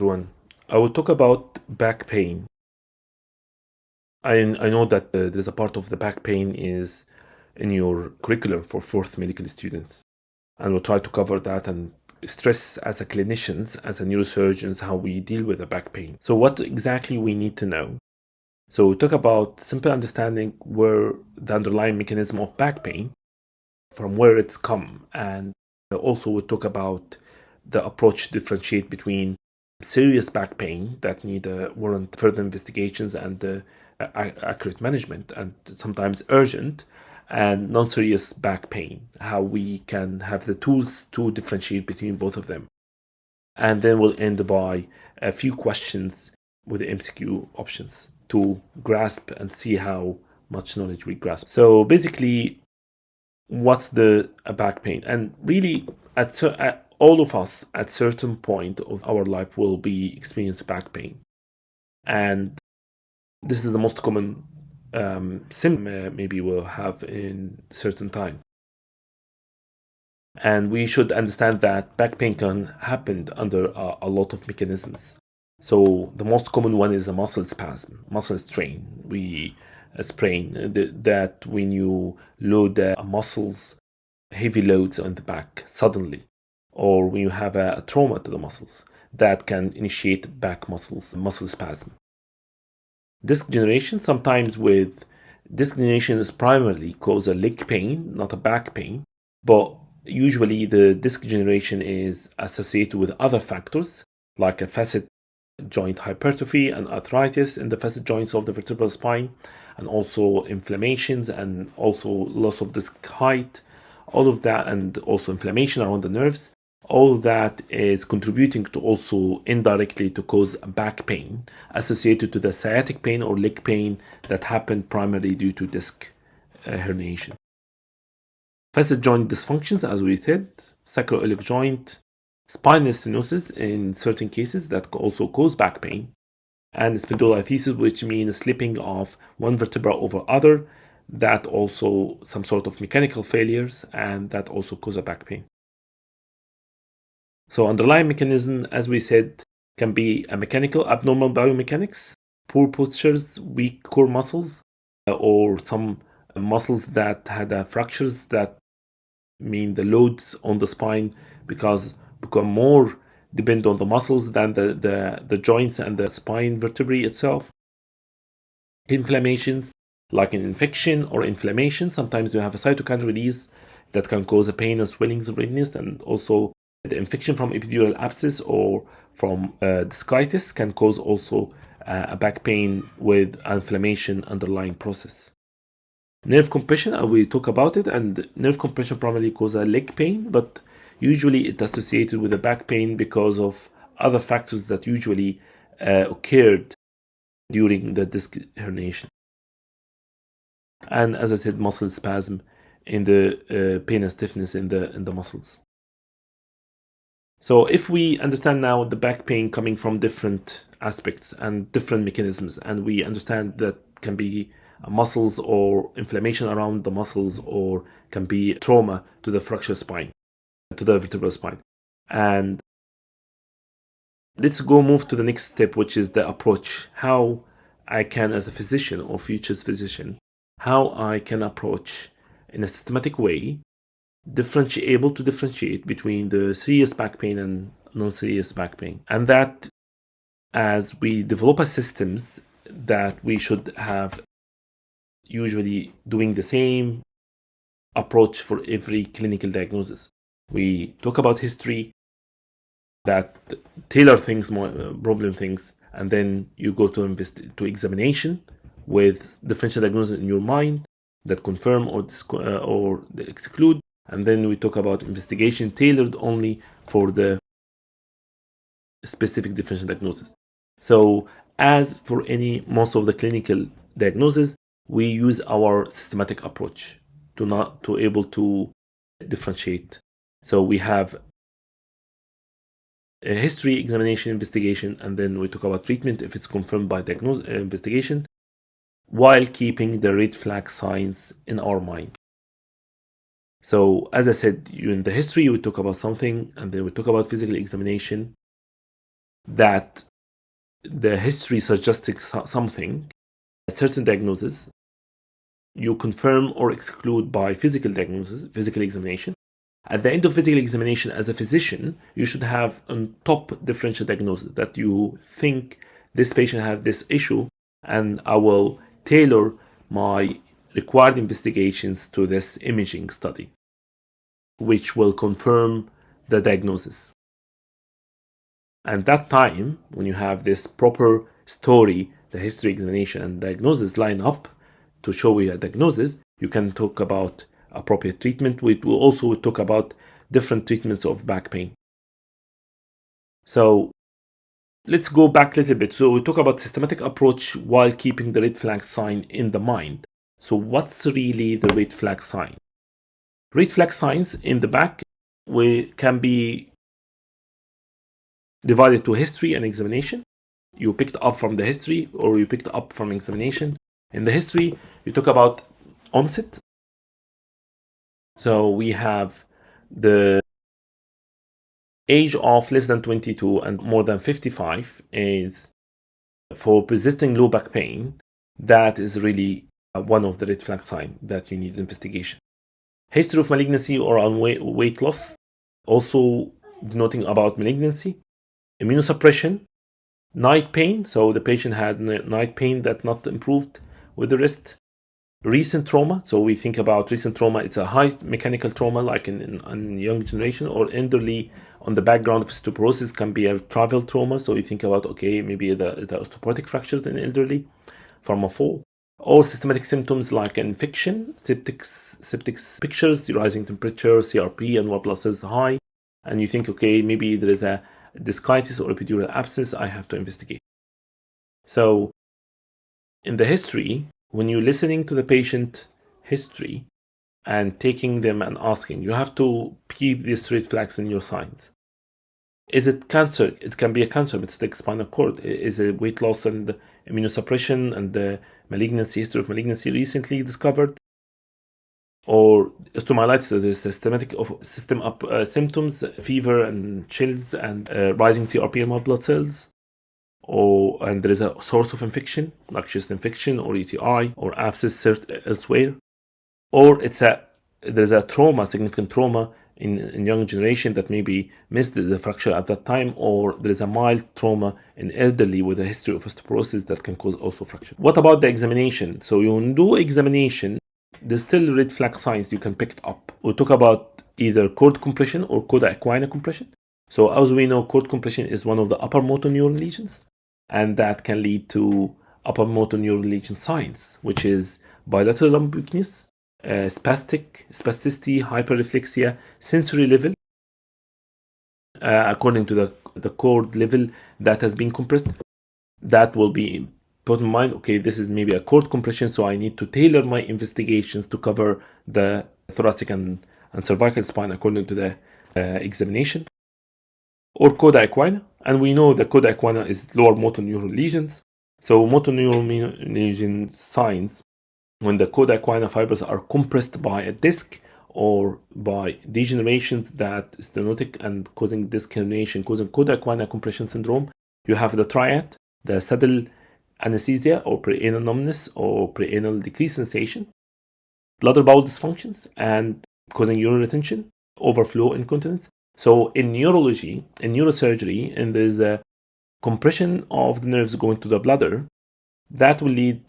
Everyone. I will talk about back pain. I know that there's a part of the back pain is in your curriculum for fourth medical students, and we'll try to cover that and stress as a clinicians, as a neurosurgeons, how we deal with the back pain. So what exactly we need to know? So we talk about simple understanding where the underlying mechanism of back pain, from where it's come, and also we talk about the approach to differentiate between serious back pain that need warrant further investigations and accurate management, and sometimes urgent, and non-serious back pain, how we can have the tools to differentiate between both of them. And then we'll end by a few questions with the MCQ options to grasp and see how much knowledge we grasp. So basically, what's the back pain? And really, at all of us at certain point of our life will be experiencing back pain, and this is the most common symptom maybe we'll have in certain time. And we should understand that back pain can happen under a lot of mechanisms. So the most common one is a muscle spasm, muscle strain. We sprain that when you load muscles, heavy loads on the back suddenly, or when you have a trauma to the muscles, that can initiate back muscle spasm. Disc degeneration, sometimes with disc degeneration is primarily cause a leg pain, not a back pain, but usually the disc degeneration is associated with other factors like a facet joint hypertrophy and arthritis in the facet joints of the vertebral spine, and also inflammations and also loss of disc height, all of that, and also inflammation around the nerves. All of that is contributing to also indirectly to cause back pain associated to the sciatic pain or leg pain that happened primarily due to disc herniation. Facet joint dysfunctions, as we said, sacroiliac joint, spinal stenosis in certain cases that also cause back pain, and spondylolisthesis, which means slipping of one vertebra over other, that also some sort of mechanical failures, and that also cause a back pain. So underlying mechanism, as we said, can be a mechanical abnormal biomechanics, poor postures, weak core muscles, or some muscles that had fractures that mean the loads on the spine become more depend on the muscles than the joints and the spine vertebrae itself. Inflammations, like an infection or inflammation, sometimes you have a cytokine release that can cause a pain and swellings of redness, and also the infection from epidural abscess or from discitis can cause also a back pain with inflammation underlying process. Nerve compression, we talk about it, and nerve compression primarily causes a leg pain, but usually it's associated with a back pain because of other factors that usually occurred during the disc herniation. And as I said, muscle spasm in the pain and stiffness in the muscles. So if we understand now the back pain coming from different aspects and different mechanisms, and we understand that can be muscles or inflammation around the muscles, or can be trauma to the fracture spine, to the vertebral spine. And let's go move to the next step, which is the approach. How I can, as a physician or future physician, how I can approach in a systematic way, able to differentiate between the serious back pain and non-serious back pain. And that as we develop a systems that we should have usually doing the same approach for every clinical diagnosis. We talk about history, that tailor things, more problem things, and then you go to examination with differential diagnosis in your mind that confirm or exclude, and then we talk about investigation tailored only for the specific differential diagnosis. So as for most of the clinical diagnosis, we use our systematic approach to able to differentiate. So we have a history, examination, investigation, and then we talk about treatment if it's confirmed by investigation, while keeping the red flag signs in our mind. So as I said, in the history we talk about something, and then we talk about physical examination, that the history suggesting something, a certain diagnosis, you confirm or exclude by physical diagnosis, physical examination. At the end of physical examination, as a physician, you should have on top differential diagnosis that you think this patient has this issue, and I will tailor my required investigations to this imaging study, which will confirm the diagnosis. And that time, when you have this proper story, the history, examination, and diagnosis line up to show you a diagnosis, you can talk about appropriate treatment. We will also talk about different treatments of back pain. So let's go back a little bit. So we talk about systematic approach while keeping the red flag sign in the mind. So what's really the red flag sign? Red flag signs in the back can be divided to history and examination. You picked up from the history or you picked up from examination. In the history, you talk about onset. So we have the age of less than 22 and more than 55 is for persisting low back pain. That is really one of the red flag signs that you need investigation. History of malignancy or weight loss, also denoting about malignancy. Immunosuppression, night pain, so the patient had night pain that not improved with the rest. Recent trauma, so we think about recent trauma, it's a high mechanical trauma like in young generation, or elderly on the background of osteoporosis can be a travel trauma, so you think about, okay, maybe the osteoporotic fractures in elderly from a fall. All systematic symptoms like infection, septic pictures, rising temperature, CRP, and white blood cells high, and you think, okay, maybe there is a discitis or epidural abscess, I have to investigate. So in the history, when you're listening to the patient history and taking them and asking, you have to keep these red flags in your signs. Is it cancer? It can be a cancer, but it's the spinal cord. Is it weight loss and immunosuppression and the malignancy, history of malignancy recently discovered? Or osteomyelitis, so there's systematic symptoms, fever and chills and rising CRP and white blood cells. And there is a source of infection, like chest infection or UTI or abscess elsewhere. Or there's a trauma, significant trauma in young generation that maybe missed the fracture at that time, or there is a mild trauma in elderly with a history of osteoporosis that can cause also fracture. What about the examination? So you do examination, there's still red flag signs you can pick up. We'll talk about either cord compression or coda equina compression. So as we know, cord compression is one of the upper motor neuron lesions, and that can lead to upper motor neuron lesion signs, which is bilateral lumbar weakness, spasticity, hyperreflexia, sensory level, according to the cord level that has been compressed. That will be put in mind, okay, this is maybe a cord compression, so I need to tailor my investigations to cover the thoracic and cervical spine according to the examination. Or coda equina, and we know the coda equina is lower motor neuron lesions. So motor neuron lesion signs when the coda equina fibers are compressed by a disc or by degenerations that is stenotic and causing disc herniation, causing coda equina compression syndrome. You have the triad, the saddle anesthesia or preanal numbness or preanal decreased sensation, bladder bowel dysfunctions and causing urine retention, overflow, incontinence. So in neurology, in neurosurgery, and there's a compression of the nerves going to the bladder, that will lead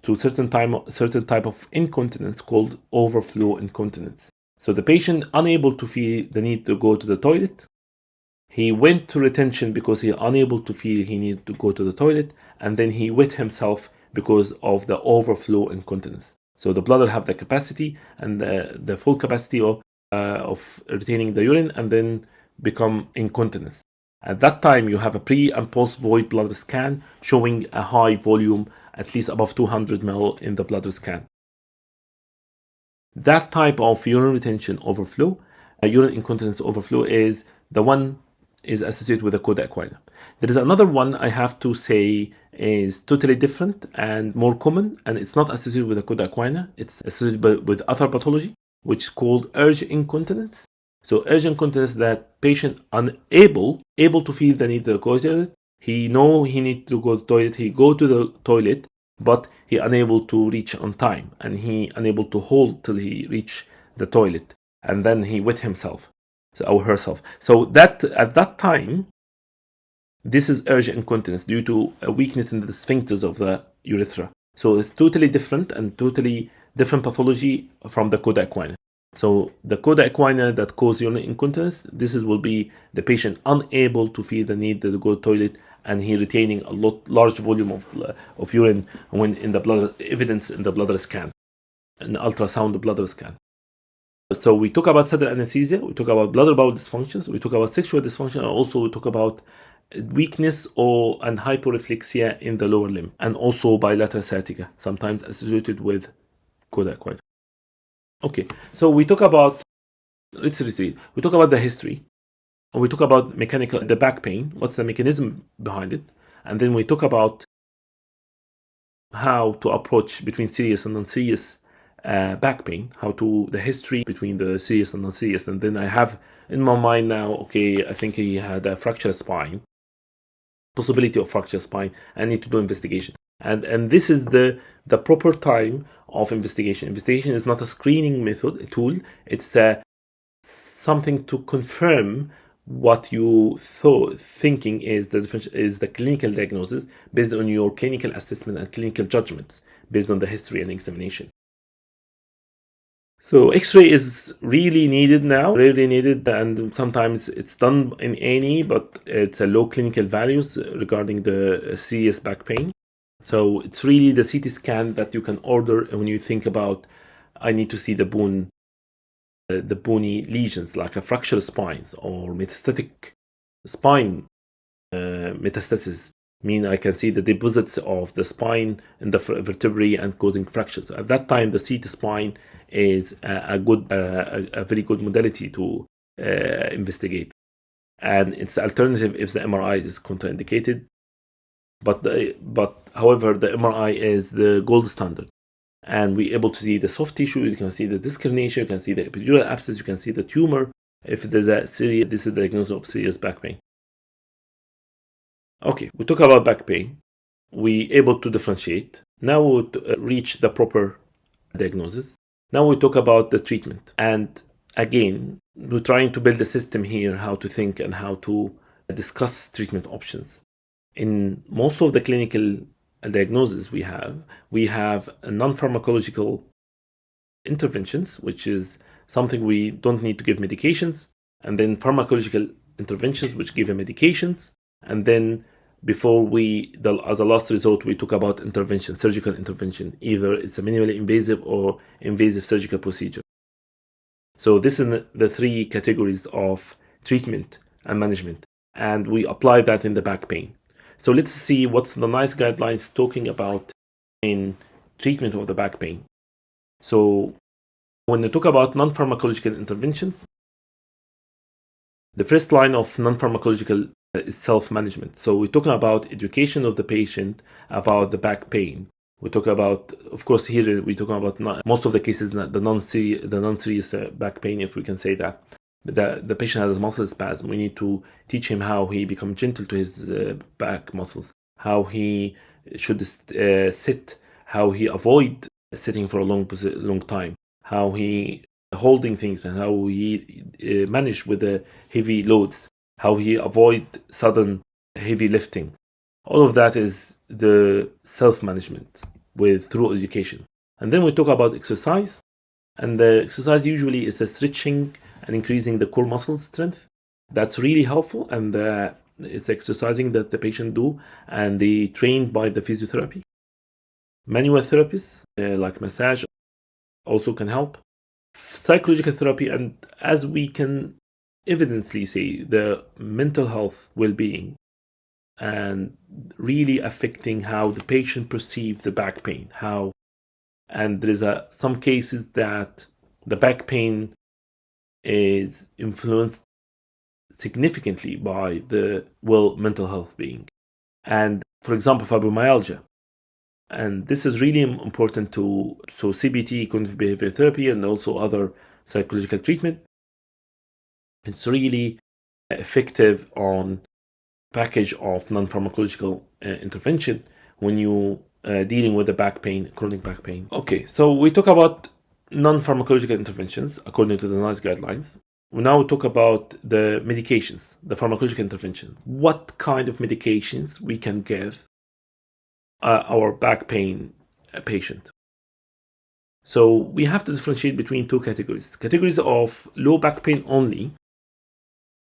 to certain type of incontinence called overflow incontinence. So the patient unable to feel the need to go to the toilet, he went to retention because he unable to feel he needed to go to the toilet, and then he wet himself because of the overflow incontinence. So the bladder have the capacity and the full capacity of retaining the urine and then become incontinence. At that time, you have a pre and post void bladder scan showing a high volume, at least above 200 ml in the bladder scan. That type of urine retention overflow, urine incontinence overflow, is the one is associated with the coda equina. There is another one I have to say is totally different and more common, and it's not associated with the coda equina. It's associated with other pathology, which is called urge incontinence. So urge incontinence, that patient unable to feel the need to go to the toilet, He know he need to go to the toilet. He go to the toilet, but he unable to reach on time, and he unable to hold till he reach the toilet, and then he wet himself, or herself. So that at that time, this is urgent incontinence due to a weakness in the sphincters of the urethra. So it's totally different and totally different pathology from the coda equina. So the coda equina that cause urinary incontinence, will be the patient unable to feel the need to go to the toilet, and he retaining a large volume of urine when in the bladder, evidence in the bladder scan, an ultrasound bladder scan. So we talk about sudden anesthesia, we talk about bladder bowel dysfunctions, we talk about sexual dysfunction, and also we talk about weakness and hyporeflexia in the lower limb, and also bilateral sciatica, sometimes associated with coda equina. Okay, so we talk about, let's retreat. We talk about the history, and we talk about the back pain, what's the mechanism behind it, and then we talk about how to approach between serious and non-serious back pain, the history between the serious and non-serious, and then I have in my mind now, okay, I think he had a fractured spine, possibility of fractured spine. I need to do investigation, and this is the proper time of investigation. Investigation is not a screening method, a tool. It's something to confirm what you thinking is the clinical diagnosis based on your clinical assessment and clinical judgments based on the history and examination. So X-ray is really needed now, rarely needed, and sometimes it's done in any, but it's a low clinical values regarding the serious back pain. So it's really the CT scan that you can order when you think about, I need to see the bony lesions like a fractured spines or metastatic spine metastasis. I can see the deposits of the spine in the vertebrae and causing fractures. At that time, the CT spine is a very good modality to investigate, and it's alternative if the MRI is contraindicated. But however, the MRI is the gold standard, and we're able to see the soft tissue. You can see the disc herniation, you can see the epidural abscess, you can see the tumor. If there's this is the diagnosis of serious back pain. Okay, we talk about back pain. We able to differentiate. Now we reach the proper diagnosis. Now we talk about the treatment. And again, we're trying to build a system here, how to think and how to discuss treatment options. In most of the clinical diagnosis we have non-pharmacological interventions, which is something we don't need to give medications, and then pharmacological interventions, which give medications, and then as a last resort, we talk about intervention, surgical intervention. Either it's a minimally invasive or invasive surgical procedure. So this is the three categories of treatment and management, and we apply that in the back pain. So let's see what's the NICE guidelines talking about in treatment of the back pain. So when we talk about non-pharmacological interventions, the first line of non-pharmacological is self-management. So we're talking about education of the patient about the back pain. We talk about, of course, here we're talking about most of the cases, the non-serious back pain, if we can say that. The patient has a muscle spasm. We need to teach him how he become gentle to his back muscles, how he should sit, how he avoid sitting for a long time, how he holding things, and how he manage with the heavy loads, how he avoid sudden heavy lifting. All of that is the self-management through education. And then we talk about exercise, and the exercise usually is a stretching and increasing the core muscle strength. That's really helpful, and it's exercising that the patient do, and they trained by the physiotherapy. Manual therapists like massage also can help. Psychological therapy, and as we can evidently say, the mental health well-being, and really affecting how the patient perceives the back pain. And there is some cases that the back pain is influenced significantly by the mental health being. And for example, fibromyalgia. And this is really important so CBT, cognitive behavior therapy, and also other psychological treatment. It's really effective on package of non-pharmacological intervention when you dealing with the back pain, chronic back pain. Okay, so we talk about non-pharmacological interventions according to the NICE guidelines. We now talk about the medications, the pharmacological intervention. What kind of medications we can give our back pain patient? So we have to differentiate between two categories. Categories of low back pain only,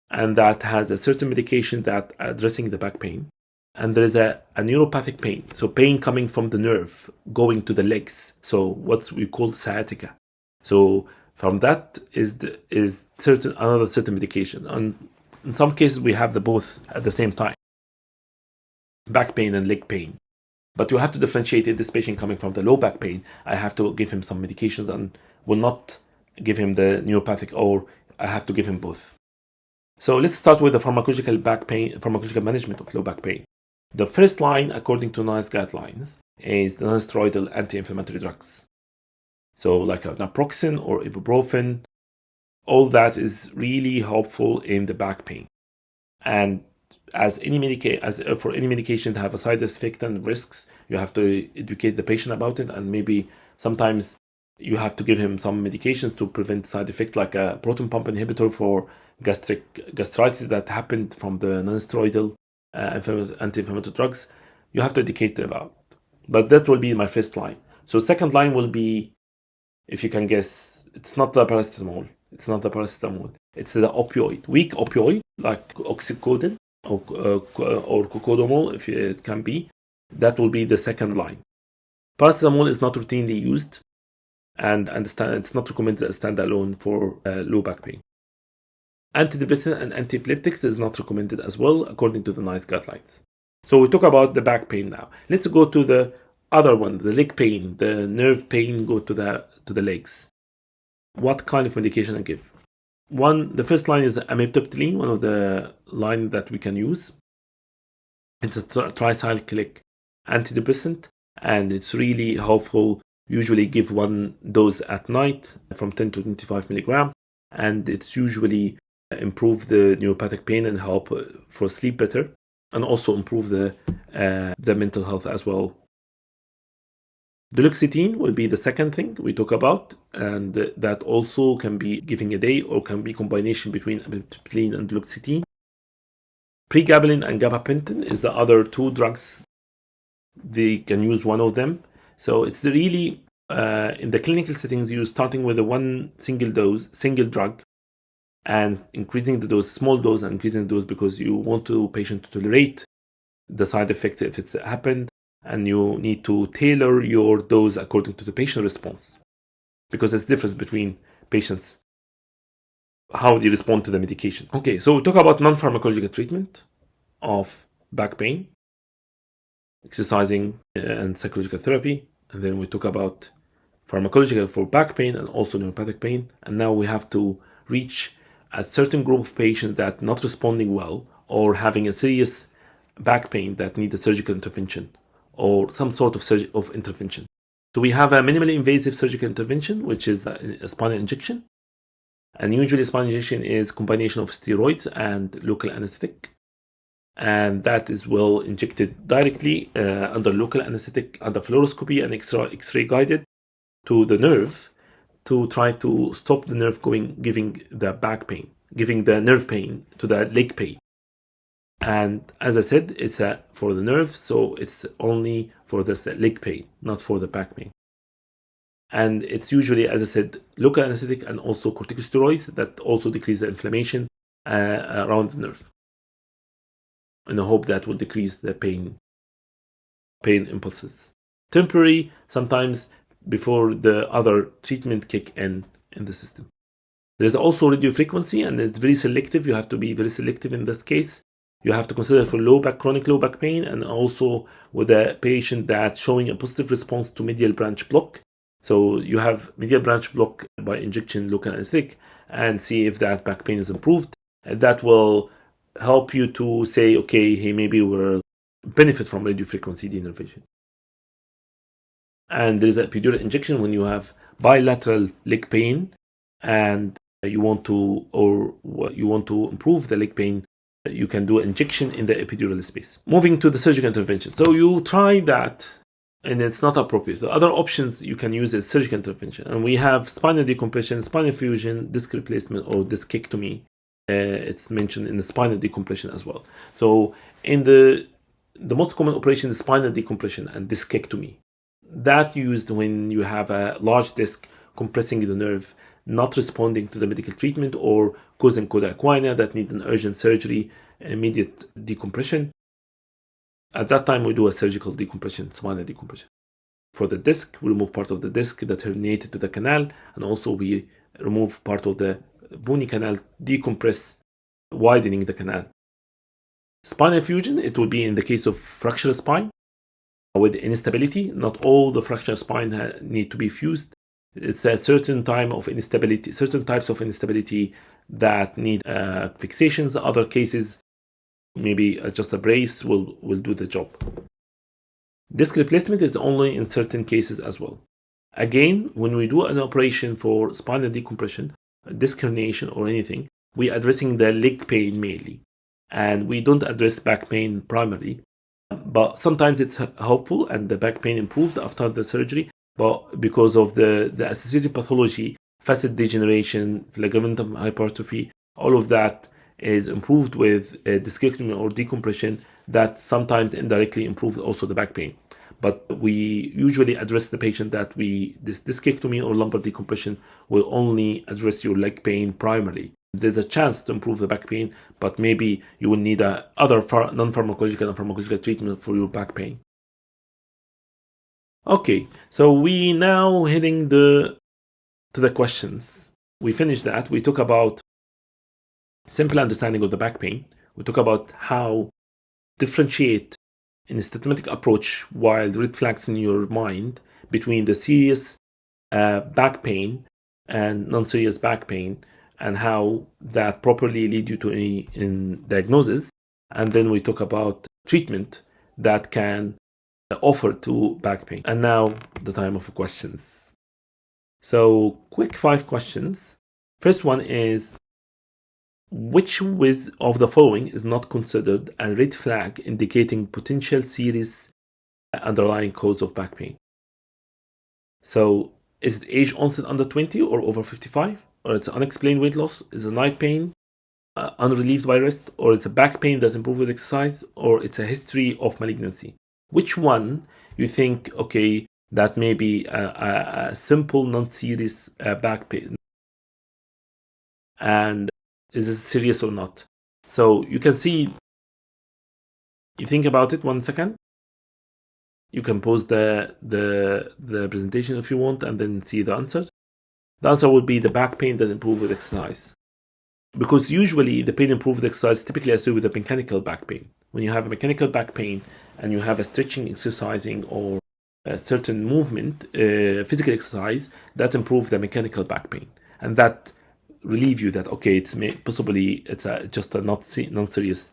and that has a certain medication that addressing the back pain. And there is a neuropathic pain, so pain coming from the nerve going to the legs. So what we call sciatica. So from that is another certain medication. And in some cases we have the both at the same time, back pain and leg pain. But you have to differentiate. If this patient coming from the low back pain, I have to give him some medications and will not give him the neuropathic, or I have to give him both. So let's start with the pharmacological management of low back pain. The first line, according to NICE guidelines, is the non-steroidal anti-inflammatory drugs. So like naproxen or ibuprofen, all that is really helpful in the back pain. And for any medication to have a side effect and risks, you have to educate the patient about it, and maybe sometimes you have to give him some medications to prevent side effects, like a proton pump inhibitor for gastritis that happened from the non-steroidal anti-inflammatory drugs. You have to educate them about. But that will be my first line. So second line will be, if you can guess, it's not the paracetamol. It's the opioid, weak opioid, like oxycodone or cocodamol, if it can be. That will be the second line. Paracetamol is not routinely used, and it's not recommended as standalone for low back pain. Antidepressant and antiepileptics is not recommended as well, according to the NICE guidelines. So we talk about the back pain now. Let's go to the other one, the leg pain, the nerve pain. Go to the legs. What kind of medication I give? The first line is amitriptyline, one of the line that we can use. It's a tricyclic antidepressant, and it's really helpful. Usually give one dose at night from 10 to 25 milligram, and it's usually improve the neuropathic pain and help for sleep better, and also improve the mental health as well. Duloxetine will be the second thing we talk about, and that also can be giving a day or can be combination between amitriptyline and duloxetine. Pregabalin and gabapentin is the other two drugs. They can use one of them. So it's really in the clinical settings, you're starting with a one single drug, and increasing the dose, small dose, and increasing the dose because you want the patient to tolerate the side effect if it's happened, and you need to tailor your dose according to the patient response, because there's a difference between patients, how they respond to the medication. Okay, so we talk about non-pharmacological treatment of back pain, exercising and psychological therapy, and then we talk about pharmacological for back pain and also neuropathic pain. And now we have to reach a certain group of patients that not responding well or having a serious back pain that need a surgical intervention or some sort of intervention. So we have a minimally invasive surgical intervention, which is a spinal injection. And usually spinal injection is combination of steroids and local anesthetic. And that is well injected directly under local anesthetic, under fluoroscopy and X-ray guided to the nerve to try to stop the nerve giving the back pain, giving the nerve pain to the leg pain. And as I said, it's for the nerve, so it's only for the leg pain, not for the back pain. And it's usually, as I said, local anesthetic and also corticosteroids that also decrease the inflammation around the nerve. And I hope that will decrease the pain impulses. Temporary, sometimes before the other treatment kick in the system. There's also radiofrequency, and it's very selective. You have to be very selective in this case. You have to consider for chronic low back pain, and also with a patient that's showing a positive response to medial branch block. So you have medial branch block by injection local anesthetic and see if that back pain is improved. And that will help you to say, okay, he maybe will benefit from radiofrequency denervation. And there is a epidural injection when you have bilateral leg pain and you want to improve the leg pain you can do injection in the epidural space. Moving to the surgical intervention. So you try that and it's not appropriate. The other options you can use is surgical intervention. And we have spinal decompression, spinal fusion, disc replacement, or discectomy. It's mentioned in the spinal decompression as well. So in the most common operation is spinal decompression and discectomy. That used when you have a large disc compressing the nerve, not responding to the medical treatment or causing coda equina that need an urgent surgery, immediate decompression. At that time, we do a surgical decompression, spinal decompression. For the disc, we remove part of the disc that herniated to the canal, and also we remove part of the bony canal, decompress, widening the canal. Spinal fusion, it will be in the case of fractured spine with instability. Not all the fractured spine need to be fused. It's a certain time of instability, certain types of instability that need fixations. Other cases, maybe just a brace will do the job. Disc replacement is only in certain cases as well. Again, when we do an operation for spinal decompression, disc herniation or anything, we're addressing the leg pain mainly. And we don't address back pain primarily. But sometimes it's helpful and the back pain improved after the surgery. But because of the associated pathology, facet degeneration, ligamentum hypertrophy, all of that is improved with discectomy or decompression that sometimes indirectly improves also the back pain. But we usually address the patient that this discectomy or lumbar decompression will only address your leg pain primarily. There's a chance to improve the back pain, but maybe you will need other non-pharmacological and pharmacological treatment for your back pain. Okay, so we now heading to the questions. We finished that. We talk about simple understanding of the back pain. We talk about how differentiate in a systematic approach while red flags in your mind between the serious back pain and non-serious back pain and how that properly lead you to in diagnosis. And then we talk about treatment that can offer to back pain. And now the time of questions. So quick 5 questions. First one is, which of the following is not considered a red flag indicating potential serious underlying cause of back pain? So is it age onset under 20 or over 55? Or it's unexplained weight loss? Is it night pain unrelieved by rest? Or it's a back pain that improves with exercise? Or it's a history of malignancy? Which one you think, okay, that may be a simple non-serious back pain? And is it serious or not? So you can see, you think about it 1 second. You can pause the presentation if you want and then see the answer. The answer would be the back pain that improves with exercise. Because usually the pain improved with exercise typically associated with a mechanical back pain. When you have a mechanical back pain and you have a stretching, exercising, or a certain movement, physical exercise, that improves the mechanical back pain. And that relieve you that, okay, it's possibly just a non-serious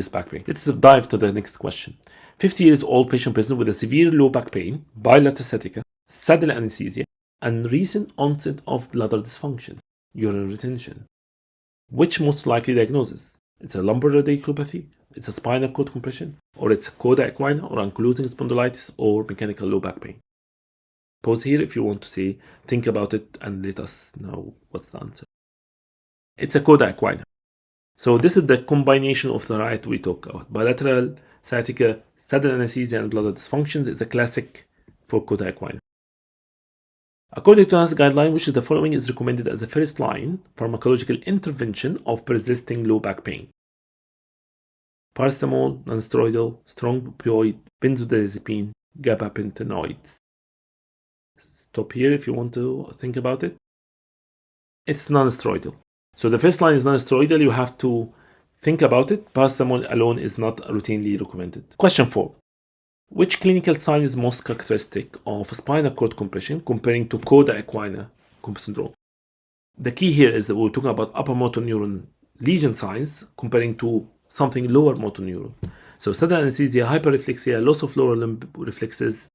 back pain. Let's dive to the next question. 50 years old patient present with a severe low back pain, bilateral sciatica, saddle anesthesia, and recent onset of bladder dysfunction, urine retention. Which most likely diagnosis? It's a lumbar radiculopathy, it's a spinal cord compression, or it's a coda equina or ankylosing spondylitis or mechanical low back pain. Pause here if you want to think about it and let us know what's the answer. It's a coda equina. So this is the combination of the right we talk about. Bilateral sciatica, saddle anesthesia, and bladder dysfunctions is a classic for coda equina. According to NICE guideline, which is the following is recommended as a first line pharmacological intervention of persisting low back pain? Paracetamol, nonsteroidal, strong opioid, benzodiazepine, gabapentinoids. Stop here if you want to think about it. It's nonsteroidal. So the first line is nonsteroidal. You have to think about it. Paracetamol alone is not routinely recommended. Question 4. Which clinical sign is most characteristic of spinal cord compression comparing to coda equina syndrome? The key here is that we're talking about upper motor neuron lesion signs comparing to something lower motor neuron. So saddle anesthesia, hyperreflexia, loss of lower limb reflexes,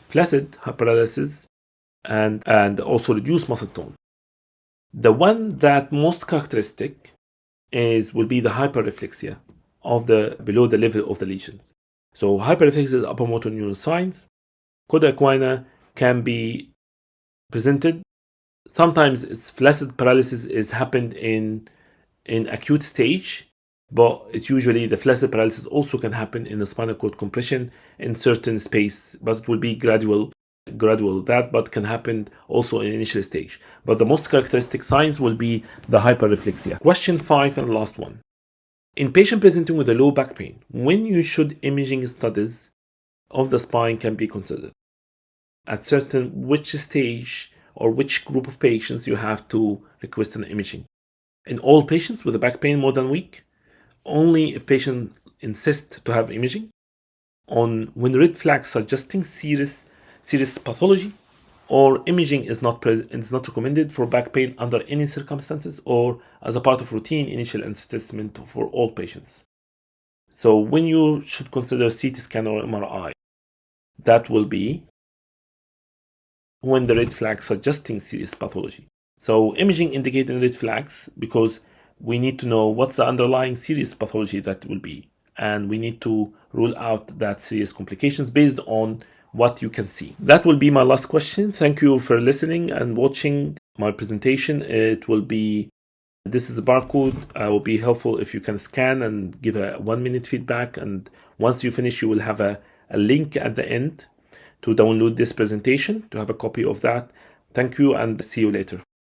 flaccid paralysis, and also reduced muscle tone. The one that most characteristic will be the hyperreflexia of the below the level of the lesions. So hyperreflexia is upper motor neuron signs. Coda equina can be presented. Sometimes it's flaccid paralysis is happened in acute stage, but it's usually the flaccid paralysis also can happen in the spinal cord compression in certain space, but it will be gradual that, but can happen also in initial stage. But the most characteristic signs will be the hyperreflexia. Question 5 and last one. In patient presenting with a low back pain, when you should imaging studies of the spine can be considered? At certain which stage or which group of patients you have to request an imaging? In all patients with a back pain more than a week? Only if patient insist to have imaging? On when red flags suggesting serious pathology, or imaging is not recommended for back pain under any circumstances or as a part of routine initial assessment for all patients. So when you should consider CT scan or MRI, that will be when the red flag suggesting serious pathology. So imaging indicating red flags because we need to know what's the underlying serious pathology that will be, and we need to rule out that serious complications based on what you can see. That will be my last question. Thank you for listening and watching my presentation. It will be, this is a barcode. It will be helpful if you can scan and give a 1-minute feedback. And once you finish, you will have a link at the end to download this presentation, to have a copy of that. Thank you and see you later.